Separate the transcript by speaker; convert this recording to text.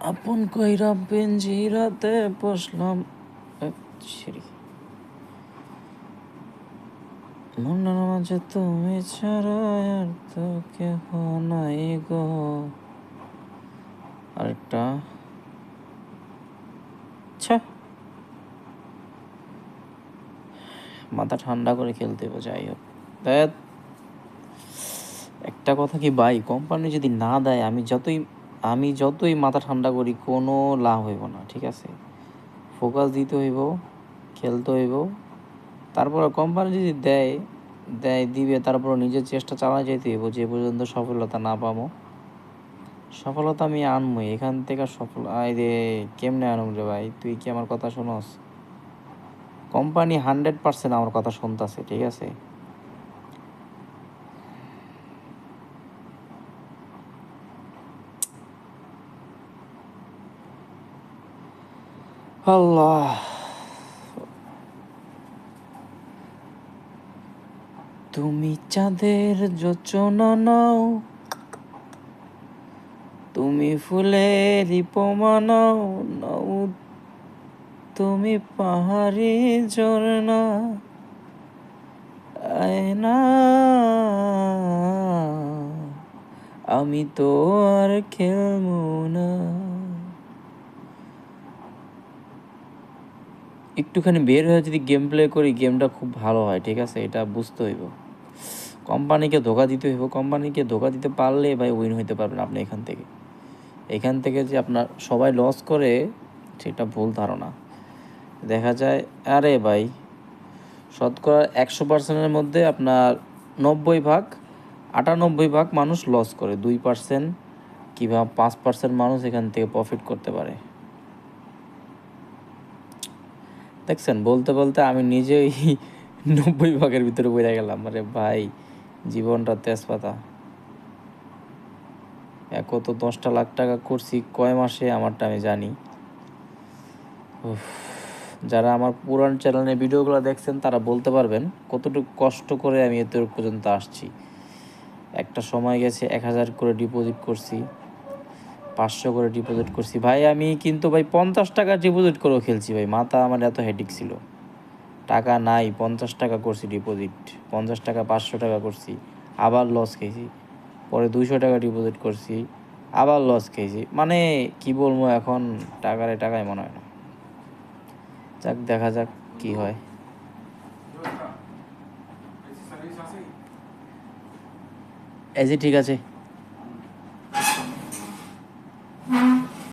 Speaker 1: আপন কইরা পিঞ্জিরাতে বসলাম সিঁড়ি মনের মাঝে তুমি ছাড়া আর তো কেহ নাই গো। আরেকটা আচ্ছা, মাথা ঠান্ডা করে খেলতে হবে। যাই হোক, দেখ একটা কথা কি ভাই, কোম্পানি যদি না দেয় আমি যতই মাথা ঠান্ডা করি কোনো লাভ হইব না, ঠিক আছে? ফোকাস দিতে হইব, খেলতে হইব। তারপর কোম্পানি যদি দিবে, তারপর নিজের চেষ্টা চালা যেতে হইব যে পর্যন্ত সফলতা না পাবো। সফলতা আমি আনবই এখান থেকে। আই রে, কেমনে আনব রে ভাই? তুই কি আমার কথা শোনস? কোম্পানি 100% আমার কথা শুনতেছে, ঠিক আছে? আল্লাহ, তুমি চাঁদের যোচনা নাও, তুমি ফুলের উপমা নাও, নাও তুমি পাহাড়ি ঝরনা, আয়না আমি তো আর খেলবো না। একটুখানি বের হয়ে যদি গেম প্লে করি, গেমটা খুব ভালো হয়, ঠিক আছে? এটা বুঝতে হইব। কোম্পানিকে ধোকা দিতে হইব। কোম্পানিকে ধোকা দিতে পারলে ভাই উইন হইতে পারবেন আপনি এখান থেকে যে আপনার সবাই লস করে, সেটা ভুল ধারণা। দেখা যায় আরে ভাই, শতকরা 100%-এর মধ্যে আপনার 98 ভাগ মানুষ লস করে, 2% কিংবা 5% মানুষ এখান থেকে প্রফিট করতে পারে। দেখছেন, বলতে বলতে আমি নিজেই 90 ভাগের ভিতরে বইরা গেলাম। আরে ভাই, জীবনটা তেজপাতা। তো 10টা লাখ টাকা করছি কয় মাসে, আমারটা আমি জানি। যারা আমার পুরান চ্যানেলের ভিডিওগুলো দেখছেন তারা বলতে পারবেন কতটুকু কষ্ট করে আমি এতটুকু পর্যন্ত আসছি। একটা সময় গেছে 1000 করে ডিপোজিট করছি, 500 করে ডিপোজিট করছি ভাই। আমি কিন্তু ভাই 50 টাকা ডিপোজিট করেও খেলছি ভাই। মাথা আমার এত হেডেক ছিল, টাকা নাই, 50 টাকা করছি ডিপোজিট। 50 টাকা 500 টাকা করছি, আবার লস খেয়েছি। পরে 200 টাকা ডিপোজিট করছি, আবার লস খেয়েছি। মানে কি বলবো এখন, টাকায় মনে হয় না। যাক, দেখা যাক কি হয়। এই যে ঠিক আছে।